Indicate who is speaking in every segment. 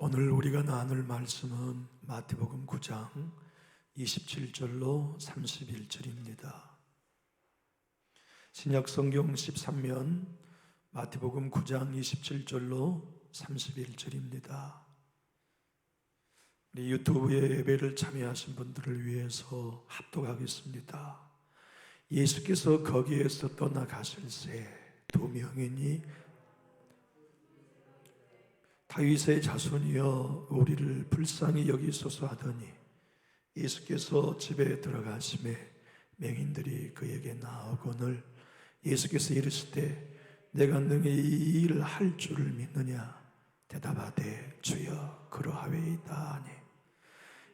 Speaker 1: 오늘 우리가 나눌 말씀은 마태복음 9장 27절로 31절입니다. 신약성경 13면 마태복음 9장 27절로 31절입니다. 우리 유튜브에 예배를 참여하신 분들을 위해서 합독하겠습니다. 예수께서 거기에서 떠나가실새 두 명이니 다윗의 자손이여 우리를 불쌍히 여기소서 하더니 예수께서 집에 들어가심에 맹인들이 그에게 나오거늘 예수께서 이르시되 내가 능히 이 일을 할 줄을 믿느냐 대답하되 주여 그러하외이다 하니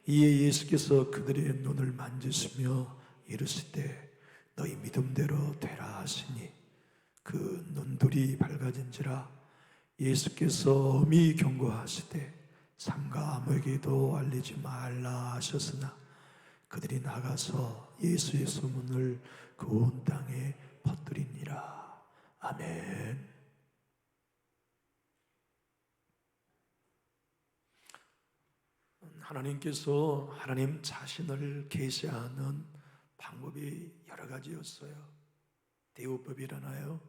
Speaker 1: 이에 예수께서 그들의 눈을 만지시며 이르시되 너희 믿음대로 되라 하시니 그 눈들이 밝아진지라. 예수께서 엄히 경고하시되 삼가 아무에게도 알리지 말라 하셨으나 그들이 나가서 예수의 소문을 그 온 땅에 퍼뜨리니라. 아멘. 하나님께서 하나님 자신을 계시하는 방법이 여러 가지였어요. 대우법이라나요?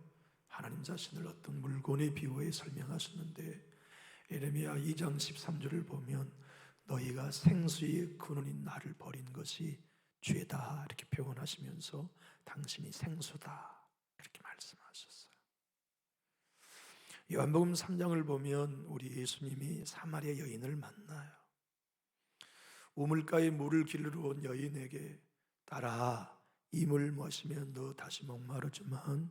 Speaker 1: 하나님 자신을 어떤 물건에 비유해 설명하셨는데 에레미야 2장 13절을 보면 너희가 생수의 근원인 나를 버린 것이 죄다 이렇게 표현하시면서 당신이 생수다 이렇게 말씀하셨어요. 요한복음 3장을 보면 우리 예수님이 사마리아 여인을 만나요. 우물가에 물을 길르러 온 여인에게 따라 이 물 마시면 너 다시 목마르지만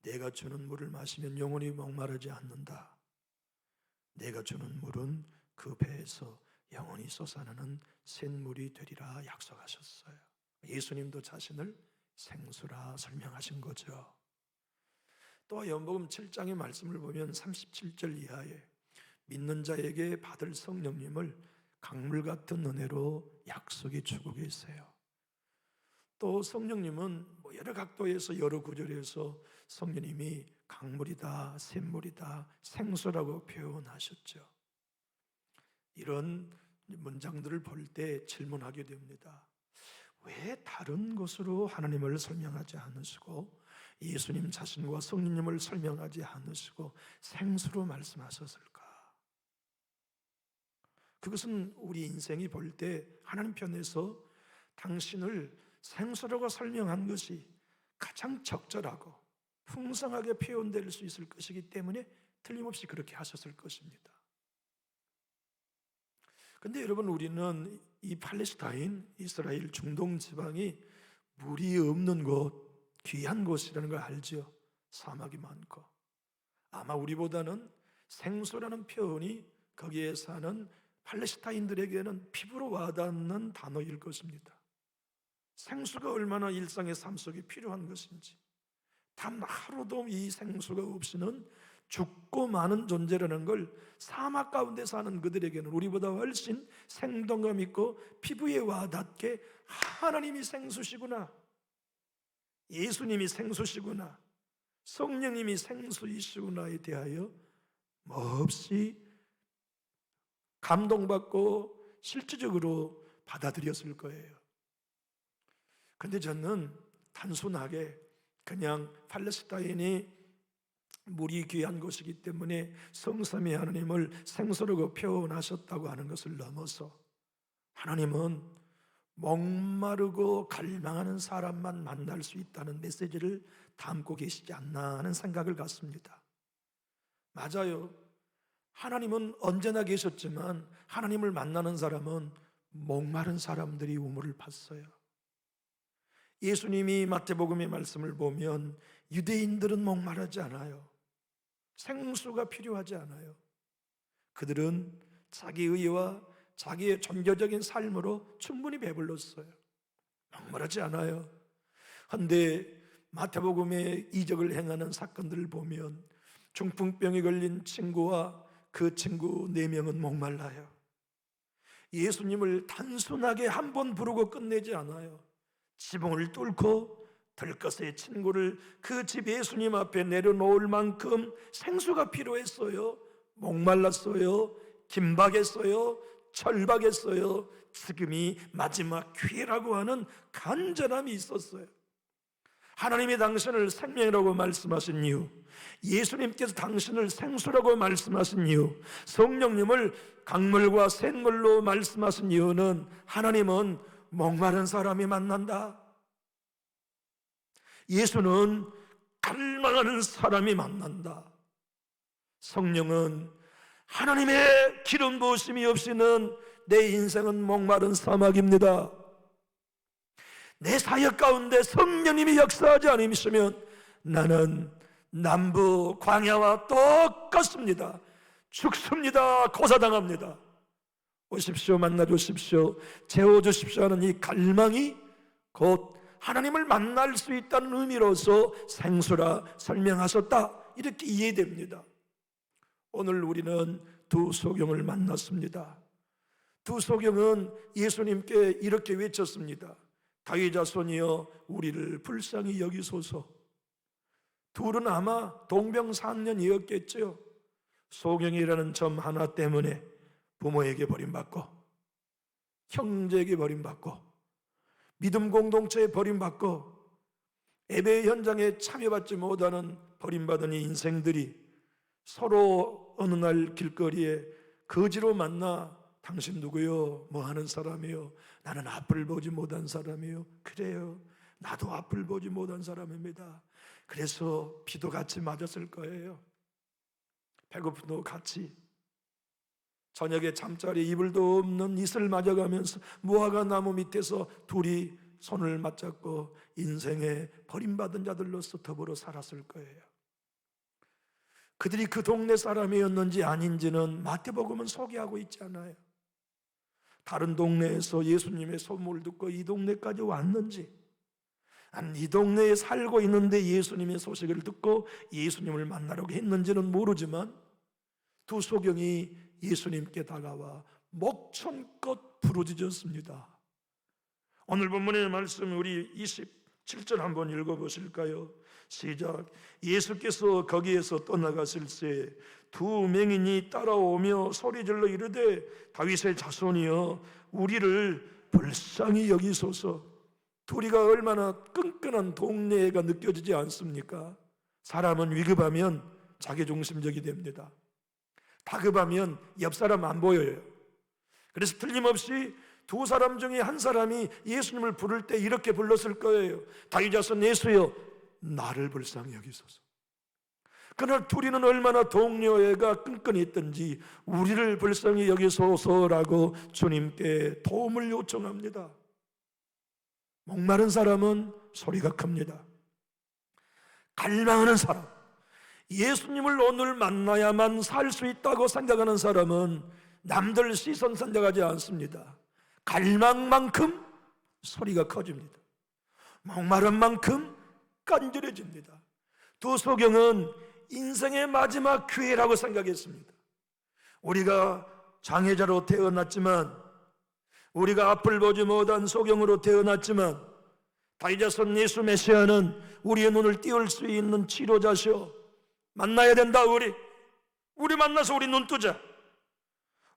Speaker 1: 내가 주는 물을 마시면 영원히 목마르지 않는다. 내가 주는 물은 그 배에서 영원히 솟아나는 샘물이 되리라 약속하셨어요. 예수님도 자신을 생수라 설명하신 거죠. 또 요한복음 7장의 말씀을 보면 37절 이하에 믿는 자에게 받을 성령님을 강물 같은 은혜로 약속해 주고 계세요. 또 성령님은 여러 각도에서 여러 구절에서 성령님이 강물이다, 샘물이다, 생수라고 표현하셨죠. 이런 문장들을 볼 때 질문하게 됩니다. 왜 다른 것으로 하나님을 설명하지 않으시고 예수님 자신과 성령님을 설명하지 않으시고 생수로 말씀하셨을까? 그것은 우리 인생이 볼 때 하나님 편에서 당신을 생수라고 설명한 것이 가장 적절하고 풍성하게 표현될 수 있을 것이기 때문에 틀림없이 그렇게 하셨을 것입니다. 그런데 여러분, 우리는 이 팔레스타인, 이스라엘 중동 지방이 물이 없는 곳, 귀한 곳이라는 걸 알죠. 사막이 많고. 아마 우리보다는 생수라는 표현이 거기에 사는 팔레스타인들에게는 피부로 와닿는 단어일 것입니다. 생수가 얼마나 일상의 삶 속에 필요한 것인지, 단 하루도 이 생수가 없이는 죽고 마는 존재라는 걸 사막 가운데 사는 그들에게는 우리보다 훨씬 생동감 있고 피부에 와닿게 하나님이 생수시구나, 예수님이 생수시구나, 성령님이 생수이시구나에 대하여 몹시 감동받고 실질적으로 받아들였을 거예요. 그런데 저는 단순하게 그냥 팔레스타인이 물이 귀한 곳이기 때문에 성삼위 하나님을 생수라고 표현하셨다고 하는 것을 넘어서 하나님은 목마르고 갈망하는 사람만 만날 수 있다는 메시지를 담고 계시지 않나 하는 생각을 갖습니다. 맞아요. 하나님은 언제나 계셨지만 하나님을 만나는 사람은 목마른 사람들이 우물을 팠어요. 예수님이 마태복음의 말씀을 보면 유대인들은 목마르지 않아요. 생수가 필요하지 않아요. 그들은 자기 의와 자기의 종교적인 삶으로 충분히 배불렀어요. 목마르지 않아요. 그런데 마태복음의 이적을 행하는 사건들을 보면 중풍병에 걸린 친구와 그 친구 4명은 목말라요. 예수님을 단순하게 한 번 부르고 끝내지 않아요. 지붕을 뚫고 들것의 친구를 그 집 예수님 앞에 내려놓을 만큼 생수가 필요했어요. 목말랐어요. 긴박했어요? 절박했어요? 지금이 마지막 기회라고 하는 간절함이 있었어요. 하나님이 당신을 생명이라고 말씀하신 이유, 예수님께서 당신을 생수라고 말씀하신 이유, 성령님을 강물과 샘물로 말씀하신 이유는 하나님은 목마른 사람이 만난다. 예수는 갈망하는 사람이 만난다. 성령은 하나님의 기름 부으심이 없이는 내 인생은 목마른 사막입니다. 내 사역 가운데 성령님이 역사하지 않으시면 나는 남부 광야와 똑같습니다. 죽습니다. 고사당합니다. 오십시오. 만나주십시오. 재워주십시오 하는 이 갈망이 곧 하나님을 만날 수 있다는 의미로서 생수라 설명하셨다, 이렇게 이해됩니다. 오늘 우리는 두 소경을 만났습니다. 두 소경은 예수님께 이렇게 외쳤습니다. 다윗 자손이여 우리를 불쌍히 여기소서. 둘은 아마 동병상련이었겠죠. 소경이라는 점 하나 때문에 부모에게 버림받고, 형제에게 버림받고, 믿음 공동체에 버림받고, 예배 현장에 참여받지 못하는 버림받은 이 인생들이 서로 어느 날 길거리에 거지로 만나 당신 누구요? 뭐 하는 사람이요? 나는 앞을 보지 못한 사람이요. 그래요, 나도 앞을 보지 못한 사람입니다. 그래서 비도 같이 맞았을 거예요. 배고픔도 같이, 저녁에 잠자리 이불도 없는 이슬 맞아가면서 무화과 나무 밑에서 둘이 손을 맞잡고 인생에 버림받은 자들로서 더불어 살았을 거예요. 그들이 그 동네 사람이었는지 아닌지는 마태복음은 소개하고 있지 않아요. 다른 동네에서 예수님의 소문을 듣고 이 동네까지 왔는지, 아니 이 동네에 살고 있는데 예수님의 소식을 듣고 예수님을 만나려고 했는지는 모르지만 두 소경이 예수님께 다가와 목청껏 부르짖었습니다. 오늘 본문의 말씀 우리 27절 한번 읽어보실까요? 시작. 예수께서 거기에서 떠나가실 새 두 맹인이 따라오며 소리질러 이르되 다윗의 자손이여 우리를 불쌍히 여기소서. 둘이가 얼마나 끈끈한 동네가 느껴지지 않습니까? 사람은 위급하면 자기중심적이 됩니다. 다급하면 옆 사람 안 보여요. 그래서 틀림없이 두 사람 중에 한 사람이 예수님을 부를 때 이렇게 불렀을 거예요. 다윗 자손 예수여 나를 불쌍히 여기소서. 그러나 둘이는 얼마나 동료애가 끈끈했던지 우리를 불쌍히 여기소서라고 주님께 도움을 요청합니다. 목마른 사람은 소리가 큽니다. 갈망하는 사람, 예수님을 오늘 만나야만 살 수 있다고 생각하는 사람은 남들 시선 생각하지 않습니다. 갈망만큼 소리가 커집니다. 목마른 만큼 간절해집니다. 두 소경은 인생의 마지막 기회라고 생각했습니다. 우리가 장애자로 태어났지만, 우리가 앞을 보지 못한 소경으로 태어났지만, 다윗 자손 예수 메시아는 우리의 눈을 띄울 수 있는 치료자시오. 만나야 된다. 우리 만나서 우리 눈 뜨자.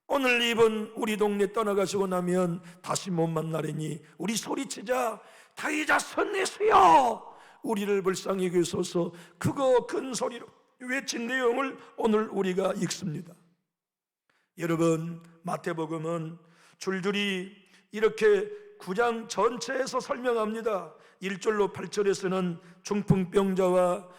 Speaker 1: 오늘 이번 우리 동네 떠나가시고 나면 다시 못 만나리니 우리 소리치자. 다윗 자손 예수여 우리를 불쌍히 여기소서. 그거 큰 소리로 외친 내용을 오늘 우리가 읽습니다. 여러분, 마태복음은 줄줄이 이렇게 9장 전체에서 설명합니다. 1절로 8절에서는 중풍병자와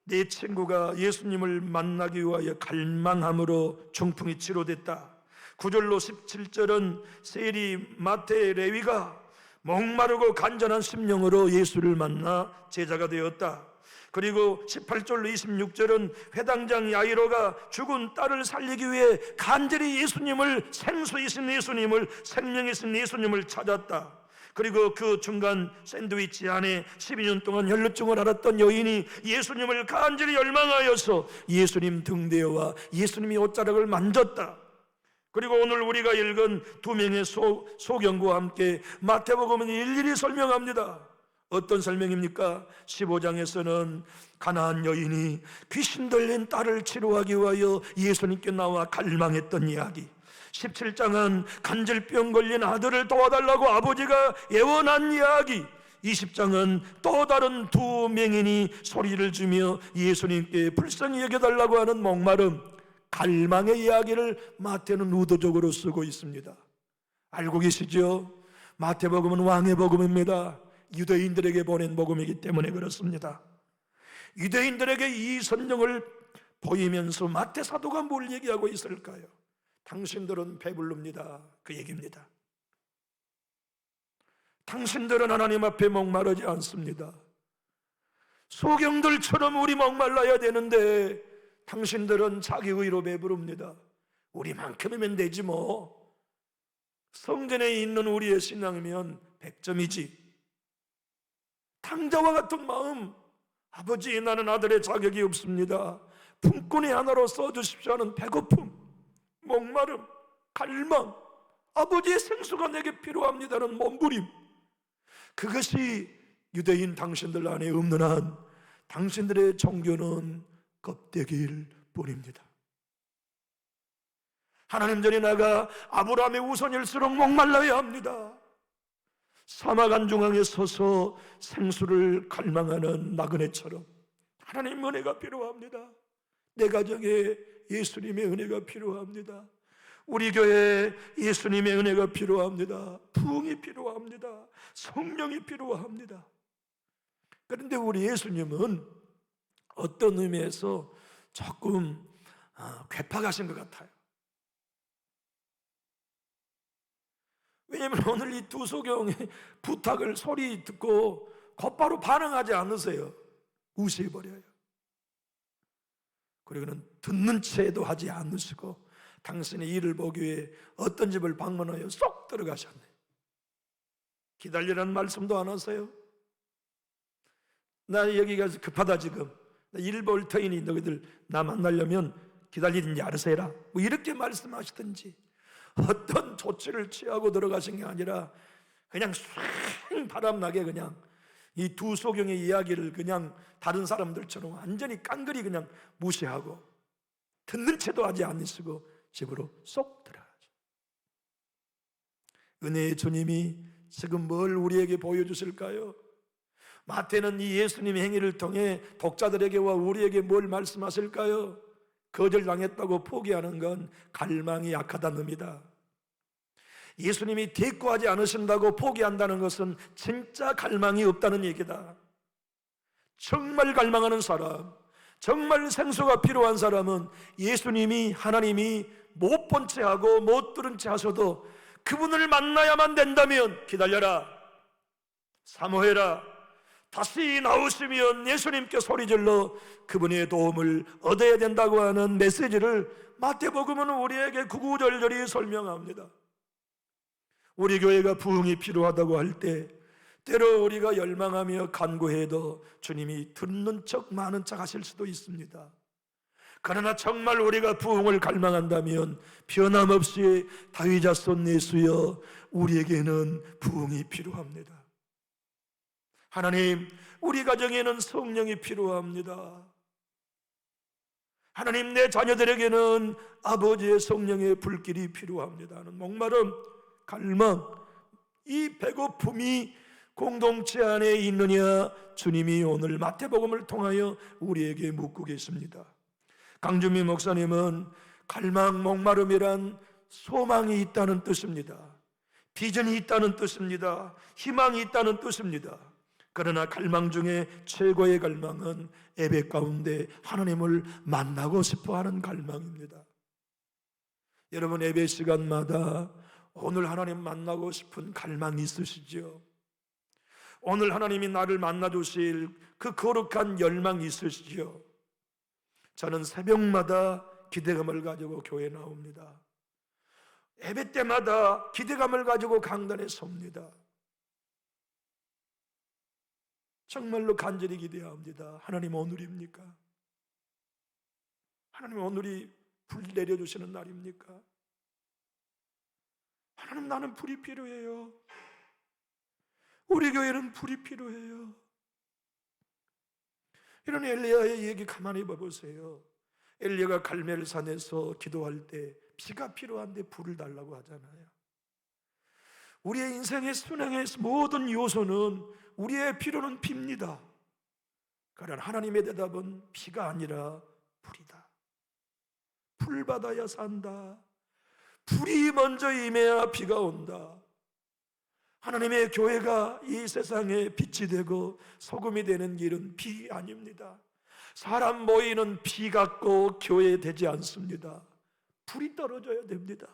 Speaker 1: 내 친구가 예수님을 만나기 위하여 갈망함으로 중풍이 치료됐다. 9절로 17절은 세리, 마태, 레위가 목마르고 간절한 심령으로 예수를 만나 제자가 되었다. 그리고 18절로 26절은 회당장 야이로가 죽은 딸을 살리기 위해 간절히 예수님을, 생수이신 예수님을, 생명이신 예수님을 찾았다. 그리고 그 중간 샌드위치 안에 12년 동안 혈루증을 앓았던 여인이 예수님을 간절히 열망하여서 예수님 등대어와 예수님이 옷자락을 만졌다. 그리고 오늘 우리가 읽은 두 명의 소경과 함께 마태복음은 일일이 설명합니다. 어떤 설명입니까? 15장에서는 가나안 여인이 귀신 들린 딸을 치료하기 위하여 예수님께 나와 갈망했던 이야기, 17장은 간질병 걸린 아들을 도와달라고 아버지가 예언한 이야기, 20장은 또 다른 두 맹인이 소리를 지며 예수님께 불쌍히 여겨달라고 하는 목마름, 갈망의 이야기를 마태는 의도적으로 쓰고 있습니다. 알고 계시죠? 마태복음은 왕의 복음입니다. 유대인들에게 보낸 복음이기 때문에 그렇습니다. 유대인들에게 이 성경을 보이면서 마태 사도가 뭘 얘기하고 있을까요? 당신들은 배부릅니다. 그 얘기입니다. 당신들은 하나님 앞에 목마르지 않습니다. 소경들처럼 우리 목말라야 되는데 당신들은 자기 의로 배부릅니다. 우리만큼이면 되지 뭐. 성전에 있는 우리의 신앙이면 100점이지. 탕자와 같은 마음, 아버지 나는 아들의 자격이 없습니다. 품꾼이 하나로 써주십시오 하는 배고픔, 목마름, 갈망, 아버지의 생수가 내게 필요합니다는 몸부림, 그것이 유대인 당신들 안에 없는 한 당신들의 종교는 껍데기일 뿐입니다. 하나님 전에 나가 아브라함의 우선일수록 목말라야 합니다. 사막 안중앙에 서서 생수를 갈망하는 나그네처럼 하나님 은혜가 필요합니다. 내 가정에 예수님의 은혜가 필요합니다. 우리 교회에 예수님의 은혜가 필요합니다. 부흥이 필요합니다. 성령이 필요합니다. 그런데 우리 예수님은 어떤 의미에서 조금 괴팍하신 것 같아요. 왜냐하면 오늘 이 두 소경의 부탁을 소리 듣고 곧바로 반응하지 않으세요. 무시해버려요. 그리고는 듣는 채도 하지 않으시고 당신의 일을 보기 위해 어떤 집을 방문하여 쏙 들어가셨네. 기다리라는 말씀도 안 하세요. 나 여기 가서 급하다 지금. 나 일 볼 터이니 너희들 나 만나려면 기다리는지 알아서 해라. 뭐 이렇게 말씀하시든지 어떤 조치를 취하고 들어가신 게 아니라 그냥 촤 바람나게 그냥 이 두 소경의 이야기를 그냥 다른 사람들처럼 완전히 깡그리 그냥 무시하고 듣는 채도 하지 않으시고 집으로 쏙 들어가죠. 은혜의 주님이 지금 뭘 우리에게 보여주실까요? 마태는 이 예수님의 행위를 통해 독자들에게와 우리에게 뭘 말씀하실까요? 거절당했다고 포기하는 건 갈망이 약하다는 의미다. 예수님이 대꾸하지 않으신다고 포기한다는 것은 진짜 갈망이 없다는 얘기다. 정말 갈망하는 사람, 정말 생수가 필요한 사람은 예수님이 하나님이 못 본 채 하고 못 들은 채 하셔도 그분을 만나야만 된다면 기다려라, 사모해라, 다시 나오시면 예수님께 소리질러 그분의 도움을 얻어야 된다고 하는 메시지를 마태복음은 우리에게 구구절절히 설명합니다. 우리 교회가 부흥이 필요하다고 할 때 때로 우리가 열망하며 간구해도 주님이 듣는 척 많은 척 하실 수도 있습니다. 그러나 정말 우리가 부흥을 갈망한다면 변함없이 다윗 자손 예수여 우리에게는 부흥이 필요합니다. 하나님, 우리 가정에는 성령이 필요합니다. 하나님, 내 자녀들에게는 아버지의 성령의 불길이 필요합니다 하는 목마름, 갈망, 이 배고픔이 공동체 안에 있느냐 주님이 오늘 마태복음을 통하여 우리에게 묻고 계십니다. 강준미 목사님은 갈망, 목마름이란 소망이 있다는 뜻입니다. 비전이 있다는 뜻입니다. 희망이 있다는 뜻입니다. 그러나 갈망 중에 최고의 갈망은 예배 가운데 하나님을 만나고 싶어하는 갈망입니다. 여러분, 예배 시간마다 오늘 하나님 만나고 싶은 갈망이 있으시죠? 오늘 하나님이 나를 만나주실 그 거룩한 열망이 있으시죠? 저는 새벽마다 기대감을 가지고 교회에 나옵니다. 예배 때마다 기대감을 가지고 강단에 섭니다. 정말로 간절히 기대합니다. 하나님, 오늘입니까? 하나님, 오늘이 불 내려주시는 날입니까? 하나님, 나는 불이 필요해요. 우리 교회는 불이 필요해요. 이런 엘리야의 얘기 가만히 봐보세요. 엘리야가 갈멜산에서 기도할 때 비가 필요한데 불을 달라고 하잖아요. 우리의 인생의 순행의 모든 요소는 우리의 필요는 비입니다. 그러나 하나님의 대답은 비가 아니라 불이다. 불 받아야 산다. 불이 먼저 임해야 비가 온다. 하나님의 교회가 이 세상에 빛이 되고 소금이 되는 길은 비 아닙니다. 사람 모이는 비 같고 교회 되지 않습니다. 불이 떨어져야 됩니다.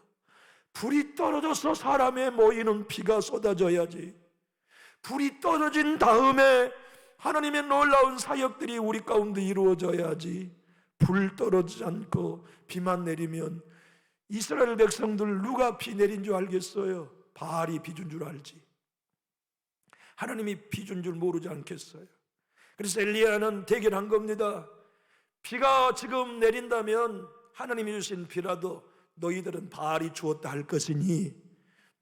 Speaker 1: 불이 떨어져서 사람의 모이는 비가 쏟아져야지. 불이 떨어진 다음에 하나님의 놀라운 사역들이 우리 가운데 이루어져야지. 불 떨어지지 않고 비만 내리면 이스라엘 백성들 누가 비 내린 줄 알겠어요? 바알이 비 준 줄 알지. 하나님이 비 준 줄 모르지 않겠어요? 그래서 엘리야는 대결한 겁니다. 비가 지금 내린다면 하나님이 주신 비라도 너희들은 바알이 주었다 할 것이니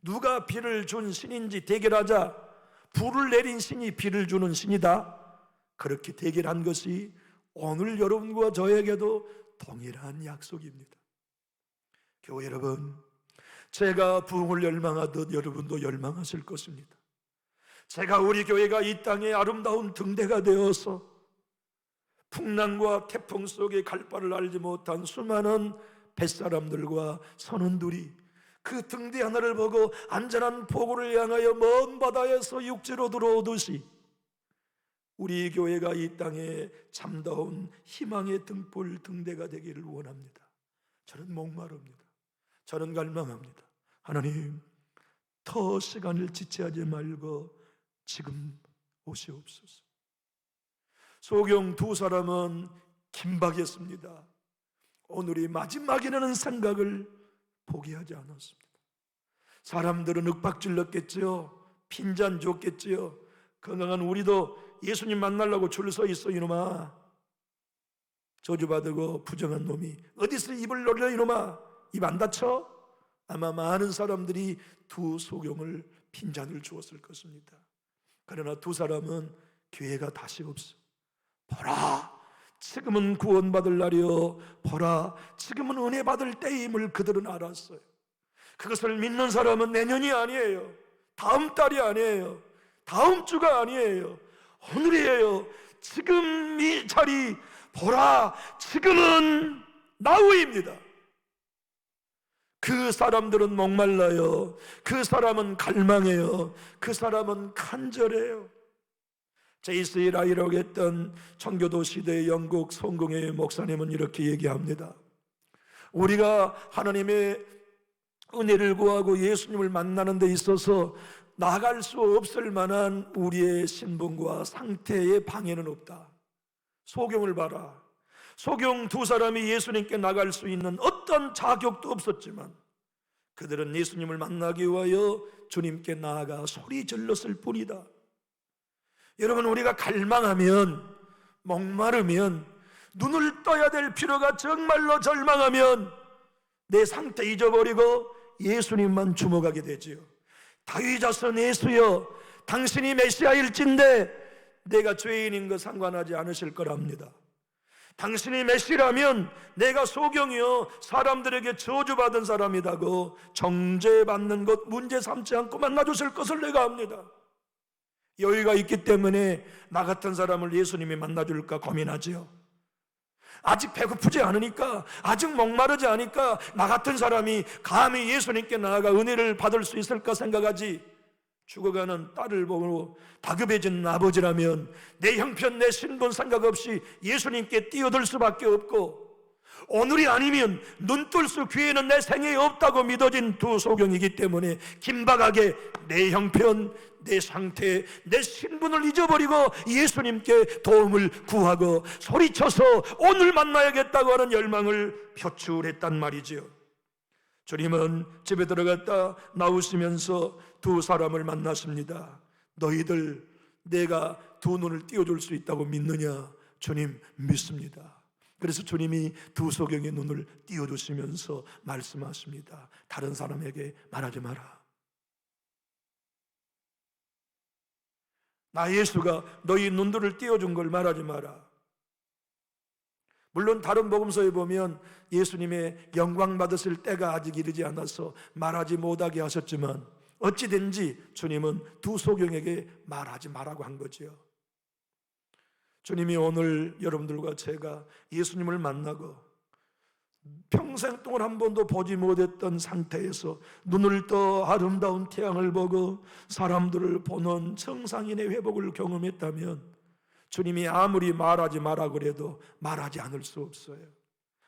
Speaker 1: 누가 비를 준 신인지 대결하자. 불을 내린 신이 비를 주는 신이다. 그렇게 대결한 것이 오늘 여러분과 저에게도 동일한 약속입니다. 교회 여러분, 제가 부흥을 열망하듯 여러분도 열망하실 것입니다. 제가 우리 교회가 이 땅에 아름다운 등대가 되어서 풍랑과 태풍 속에 갈 바를 알지 못한 수많은 뱃사람들과 선원들이 그 등대 하나를 보고 안전한 포구를 향하여 먼 바다에서 육지로 들어오듯이 우리 교회가 이 땅에 참다운 희망의 등불 등대가 되기를 원합니다. 저는 목마릅니다. 저는 갈망합니다. 하나님, 더 시간을 지체하지 말고 지금 오시옵소서. 소경 두 사람은 긴박했습니다. 오늘이 마지막이라는 생각을 포기하지 않았습니다. 사람들은 윽박질렀겠지요. 핀잔 줬겠지요. 건강한 우리도 예수님 만나려고 줄 서 있어 이놈아. 저주받고 부정한 놈이 어디서 입을 놀려 이놈아. 입 안 다쳐? 아마 많은 사람들이 두 소경을 핀잔을 주었을 것입니다. 그러나 두 사람은 기회가 다시 없어. 보라, 지금은 구원받을 날이요, 보라, 지금은 은혜 받을 때임을 그들은 알았어요. 그것을 믿는 사람은 내년이 아니에요, 다음 달이 아니에요, 다음 주가 아니에요, 오늘이에요. 지금 이 자리 보라, 지금은 나우입니다. 그 사람들은 목말라요. 그 사람은 갈망해요. 그 사람은 간절해요. 제이스 라이라고 했던 청교도 시대의 영국 성공회 목사님은 이렇게 얘기합니다. 우리가 하나님의 은혜를 구하고 예수님을 만나는 데 있어서 나갈 수 없을 만한 우리의 신분과 상태의 방해는 없다. 소경을 봐라. 소경 두 사람이 예수님께 나갈 수 있는 어떤 자격도 없었지만 그들은 예수님을 만나기 위하여 주님께 나아가 소리 질렀을 뿐이다. 여러분, 우리가 갈망하면, 목마르면, 눈을 떠야 될 필요가 정말로 절망하면 내 상태 잊어버리고 예수님만 주목하게 되지요. 다윗 자손 예수여, 당신이 메시아일진데 내가 죄인인 거 상관하지 않으실 거랍니다. 당신이 메시라면 내가 소경이요 사람들에게 저주받은 사람이다고 정죄받는 것 문제 삼지 않고 만나주실 것을 내가 압니다. 여유가 있기 때문에 나 같은 사람을 예수님이 만나줄까 고민하지요. 아직 배고프지 않으니까, 아직 목마르지 않으니까 나 같은 사람이 감히 예수님께 나아가 은혜를 받을 수 있을까 생각하지. 죽어가는 딸을 보고 다급해진 아버지라면 내 형편, 내 신분 생각 없이 예수님께 뛰어들 수밖에 없고, 오늘이 아니면 눈뜰 기회는 내 생에 없다고 믿어진 두 소경이기 때문에 긴박하게 내 형편, 내 상태, 내 신분을 잊어버리고 예수님께 도움을 구하고 소리쳐서 오늘 만나야겠다고 하는 열망을 표출했단 말이지요. 주님은 집에 들어갔다 나오시면서 두 사람을 만났습니다. 너희들 내가 두 눈을 띄워줄 수 있다고 믿느냐? 주님, 믿습니다. 그래서 주님이 두 소경의 눈을 띄워주시면서 말씀하십니다. 다른 사람에게 말하지 마라. 나 예수가 너희 눈들을 띄워준 걸 말하지 마라. 물론 다른 복음서에 보면 예수님의 영광 받으실 때가 아직 이르지 않아서 말하지 못하게 하셨지만 어찌된지 주님은 두 소경에게 말하지 말라고 한 거지요. 주님이 오늘 여러분들과 제가 예수님을 만나고 평생 동안 한 번도 보지 못했던 상태에서 눈을 떠 아름다운 태양을 보고 사람들을 보는 정상인의 회복을 경험했다면 주님이 아무리 말하지 마라 그래도 말하지 않을 수 없어요.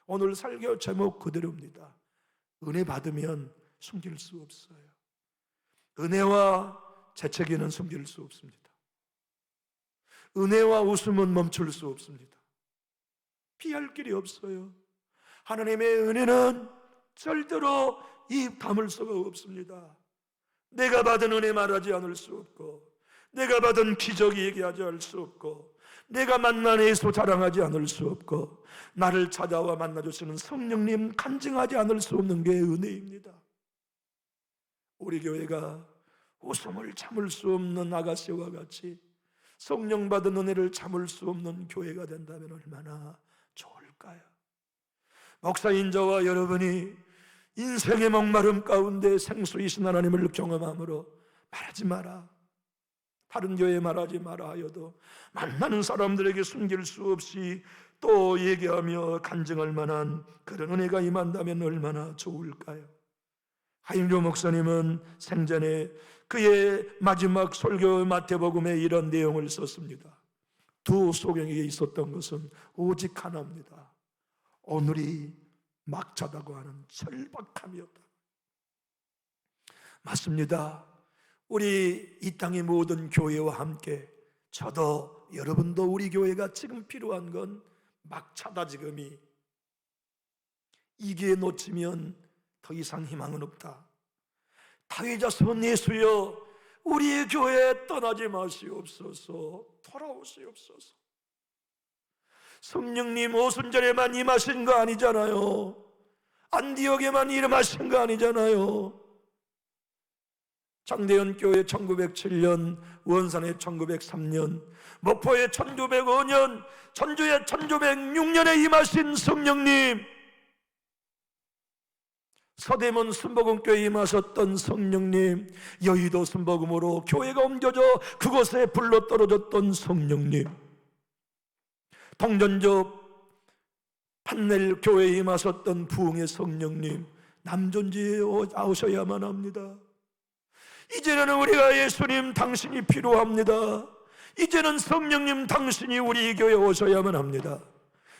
Speaker 1: 오늘 설교 제목 그대로입니다. 은혜 받으면 숨길 수 없어요. 은혜와 재채기는 숨길 수 없습니다. 은혜와 웃음은 멈출 수 없습니다. 피할 길이 없어요. 하나님의 은혜는 절대로 입 다물 수가 없습니다. 내가 받은 은혜 말하지 않을 수 없고, 내가 받은 기적 얘기하지 않을 수 없고, 내가 만난 예수 자랑하지 않을 수 없고, 나를 찾아와 만나주시는 성령님 간증하지 않을 수 없는 게 은혜입니다. 우리 교회가 웃음을 참을 수 없는 아가씨와 같이 성령 받은 은혜를 참을 수 없는 교회가 된다면 얼마나 좋을까요? 목사인 저와 여러분이 인생의 목마름 가운데 생수이신 하나님을 경험함으로 말하지 마라, 다른 교회에 말하지 마라 하여도 만나는 사람들에게 숨길 수 없이 또 얘기하며 간증할 만한 그런 은혜가 임한다면 얼마나 좋을까요? 하임조 목사님은 생전에 그의 마지막 설교 마태복음에 이런 내용을 썼습니다. 두 소경에게 있었던 것은 오직 하나입니다. 오늘이 막차다고 하는 절박함이었다. 맞습니다. 우리 이 땅의 모든 교회와 함께 저도 여러분도 우리 교회가 지금 필요한 건 막차다. 지금이 이 기회 놓치면 더 이상 희망은 없다. 다윗자손 예수여, 우리의 교회에 떠나지 마시옵소서. 돌아오시옵소서. 성령님 오순절에만 임하신 거 아니잖아요. 안디옥에만 임하신 거 아니잖아요. 장대현 교회 1907년, 원산에 1903년, 목포에 1905년, 전주에 1906년에 임하신 성령님, 서대문 순복음교회에 임하셨던 성령님, 여의도 순복음으로 교회가 옮겨져 그곳에 불러 떨어졌던 성령님, 동전접 판넬 교회에 임하셨던 부흥의 성령님, 남존지에 오셔야만 합니다. 이제는 우리가 예수님 당신이 필요합니다. 이제는 성령님 당신이 우리 교회에 오셔야만 합니다.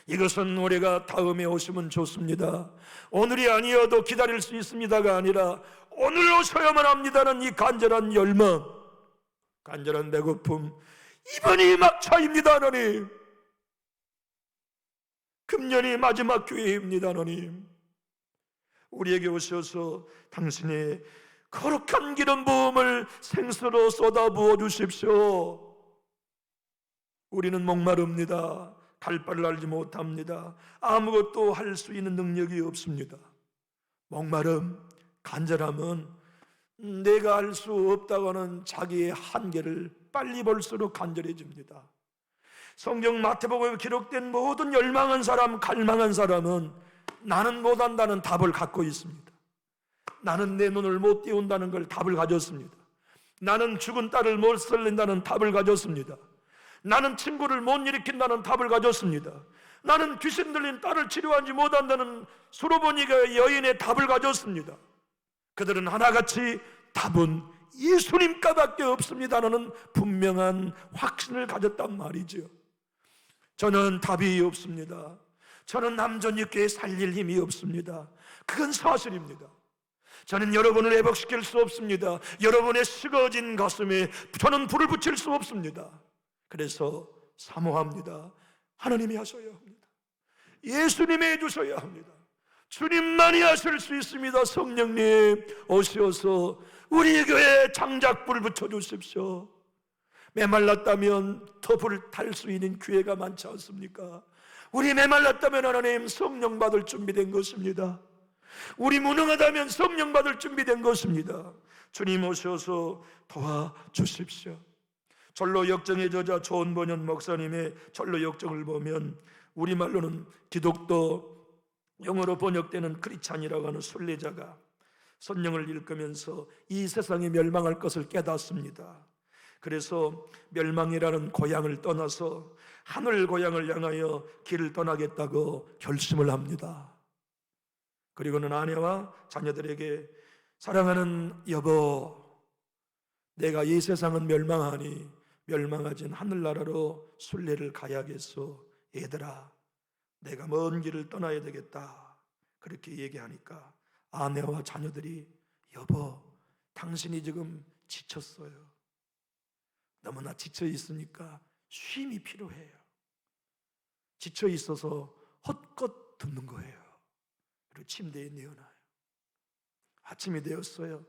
Speaker 1: 이것은 우리가 다음에 오시면 좋습니다, 오늘이 아니어도 기다릴 수 있습니다가 아니라 오늘 오셔야만 합니다는 이 간절한 열망, 간절한 배고픔, 이번이 막차입니다. 하나님, 금년이 마지막 기회입니다. 하나님, 우리에게 오셔서 당신의 거룩한 기름 부음을 생수로 쏟아부어 주십시오. 우리는 목마릅니다. 갈 바를 알지 못합니다. 아무것도 할 수 있는 능력이 없습니다. 목마름, 간절함은 내가 할 수 없다고 하는 자기의 한계를 빨리 볼수록 간절해집니다. 성경 마태복음에 기록된 모든 열망한 사람, 갈망한 사람은 나는 못한다는 답을 갖고 있습니다. 나는 내 눈을 못 띄운다는 걸 답을 가졌습니다. 나는 죽은 딸을 못 살린다는 답을 가졌습니다. 나는 친구를 못 일으킨다는 답을 가졌습니다. 나는 귀신 들린 딸을 치료하지 못한다는 수로보니가 여인의 답을 가졌습니다. 그들은 하나같이 답은 예수님과밖에 없습니다라는 분명한 확신을 가졌단 말이죠. 저는 답이 없습니다. 저는 남존익교회 살릴 힘이 없습니다. 그건 사실입니다. 저는 여러분을 회복시킬 수 없습니다. 여러분의 식어진 가슴에 저는 불을 붙일 수 없습니다. 그래서 사모합니다. 하나님이 하셔야 합니다. 예수님이 해주셔야 합니다. 주님만이 하실 수 있습니다. 성령님 오셔서 우리 교회에 장작불 붙여주십시오. 메말랐다면 더 불 탈 수 있는 기회가 많지 않습니까? 우리 메말랐다면 하나님 성령 받을 준비된 것입니다. 우리 무능하다면 성령 받을 준비된 것입니다. 주님 오셔서 도와주십시오. 절로 역정의 저자 조은번연 목사님의 절로 역정을 보면 우리말로는 기독도, 영어로 번역되는 크리스찬이라고 하는 순례자가 성경을 읽으면서 이 세상이 멸망할 것을 깨닫습니다. 그래서 멸망이라는 고향을 떠나서 하늘 고향을 향하여 길을 떠나겠다고 결심을 합니다. 그리고는 아내와 자녀들에게 사랑하는 여보, 내가 이 세상은 멸망하니 멸망하진 하늘나라로 순례를 가야겠어. 얘들아, 내가 먼 길을 떠나야 되겠다. 그렇게 얘기하니까 아내와 자녀들이 여보, 당신이 지금 지쳤어요. 너무나 지쳐 있으니까 쉼이 필요해요. 지쳐 있어서 헛것 듣는 거예요. 그리고 침대에 누워놔요. 아침이 되었어요.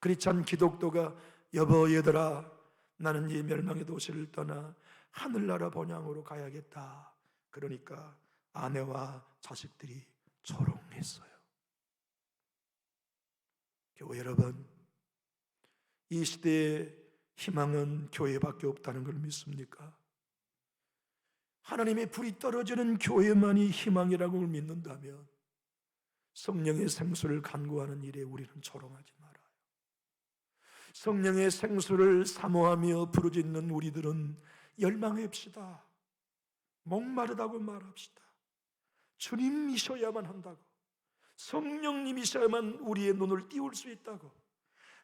Speaker 1: 크리스찬 기독도가 여보 얘들아, 나는 이 멸망의 도시를 떠나 하늘나라 본향으로 가야겠다. 그러니까 아내와 자식들이 조롱했어요. 교회 여러분, 이 시대의 희망은 교회밖에 없다는 걸 믿습니까? 하나님의 불이 떨어지는 교회만이 희망이라고 믿는다면 성령의 생수를 간구하는 일에 우리는 조롱하지 말아요. 성령의 생수를 사모하며 부르짖는 우리들은 열망합시다. 목마르다고 말합시다. 주님이셔야만 한다고, 성령님이셔야만 우리의 눈을 띄울 수 있다고,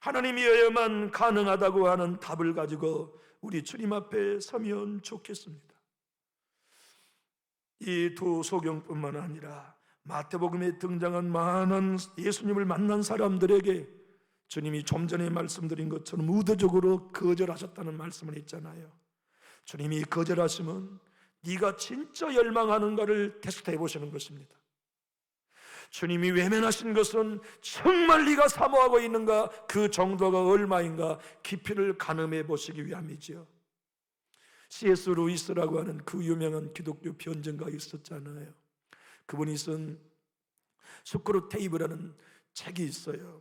Speaker 1: 하나님이어야만 가능하다고 하는 답을 가지고 우리 주님 앞에 서면 좋겠습니다. 이 두 소경뿐만 아니라 마태복음에 등장한 많은 예수님을 만난 사람들에게 주님이 좀 전에 말씀드린 것처럼 의도적으로 거절하셨다는 말씀을 했잖아요. 주님이 거절하시면 네가 진짜 열망하는가를 테스트해 보시는 것입니다. 주님이 외면하신 것은 정말 네가 사모하고 있는가, 그 정도가 얼마인가 깊이를 가늠해 보시기 위함이지요. C.S. 루이스라고 하는 그 유명한 기독교 변증가가 있었잖아요. 그분이 쓴 스크루테이프라는 책이 있어요.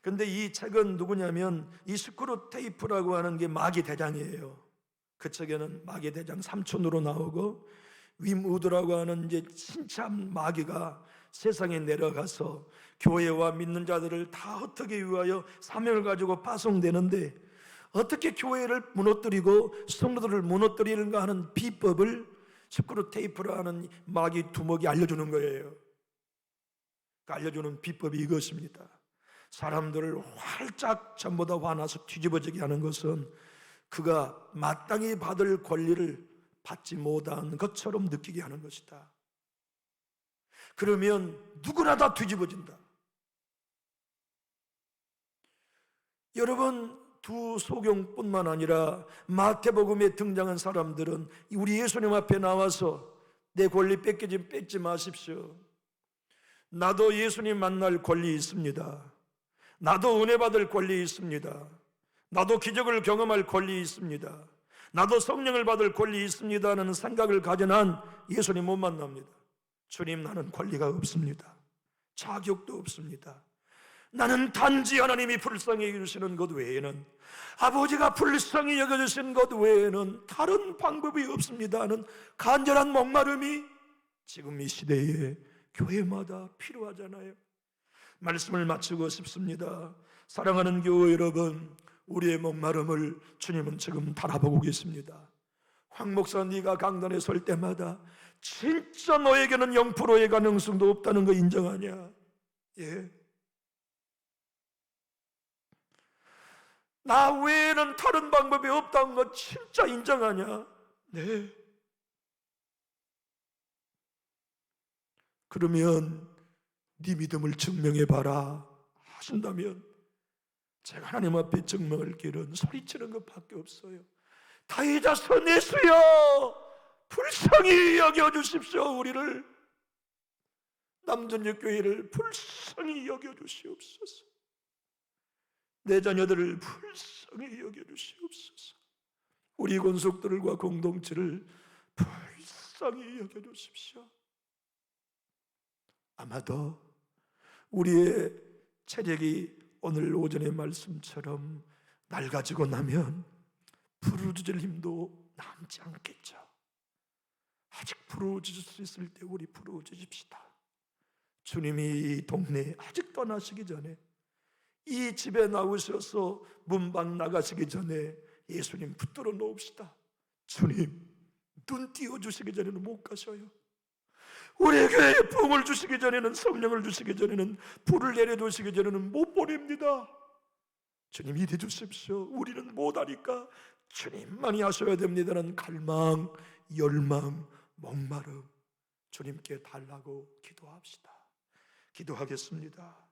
Speaker 1: 근데 이 책은 누구냐면 이 스크루테이프라고 하는 게 마귀 대장이에요. 그 책에는 마귀 대장 삼촌으로 나오고 윈 우드라고 하는 이제 신참 마귀가 세상에 내려가서 교회와 믿는 자들을 다 흩트기 위하여 사명을 가지고 파송되는데, 어떻게 교회를 무너뜨리고 성도들을 무너뜨리는가 하는 비법을 스크루테이프라 하는 마귀 두목이 알려주는 거예요. 알려주는 비법이 이것입니다. 사람들을 활짝 전부 다 화나서 뒤집어지게 하는 것은 그가 마땅히 받을 권리를 받지 못한 것처럼 느끼게 하는 것이다. 그러면 누구나 다 뒤집어진다. 여러분, 두 소경뿐만 아니라 마태복음에 등장한 사람들은 우리 예수님 앞에 나와서 내 권리 뺏지 마십시오. 나도 예수님 만날 권리 있습니다. 나도 은혜 받을 권리 있습니다. 나도 기적을 경험할 권리 있습니다. 나도 성령을 받을 권리 있습니다 하는 생각을 가진 한 예수님 못 만납니다. 주님, 나는 권리가 없습니다. 자격도 없습니다. 나는 단지 하나님이 불쌍히 여겨주시는 것 외에는, 아버지가 불쌍히 여겨주신 것 외에는 다른 방법이 없습니다 하는 간절한 목마름이 지금 이 시대에 교회마다 필요하잖아요. 말씀을 마치고 싶습니다. 사랑하는 교회 여러분, 우리의 목마름을 주님은 지금 바라보고 계십니다. 황 목사, 네가 강단에 설 때마다 진짜 너에게는 0%의 가능성도 없다는 거 인정하냐? 예. 나 외에는 다른 방법이 없다는 거 진짜 인정하냐? 네. 그러면 네 믿음을 증명해봐라 하신다면 제가 하나님 앞에 증명할 길은 소리치는 것밖에 없어요. 다이자서 내수여, 불쌍히 여겨주십시오. 우리를, 남전역교회를 불쌍히 여겨주시옵소서. 내 자녀들을 불쌍히 여겨주시옵소서. 우리 권속들과 공동체를 불쌍히 여겨주십시오. 아마도 우리의 체력이 오늘 오전의 말씀처럼 낡아지고 나면 부르짖을 힘도 남지 않겠죠. 아직 부르짖을 수 있을 때 우리 부르짖읍시다. 주님이 이 동네에 아직 떠나시기 전에, 이 집에 나오셔서 문 밖 나가시기 전에 예수님 붙들어 놓읍시다. 주님, 눈 띄워주시기 전에는 못 가셔요. 우리 교회에 붕을 주시기 전에는, 성령을 주시기 전에는, 불을 내려주시기 전에는 못 보냅니다. 주님 이래 주십시오. 우리는 못하니까 주님만이 하셔야 됩니다라는 갈망, 열망, 목마름 주님께 달라고 기도합시다. 기도하겠습니다.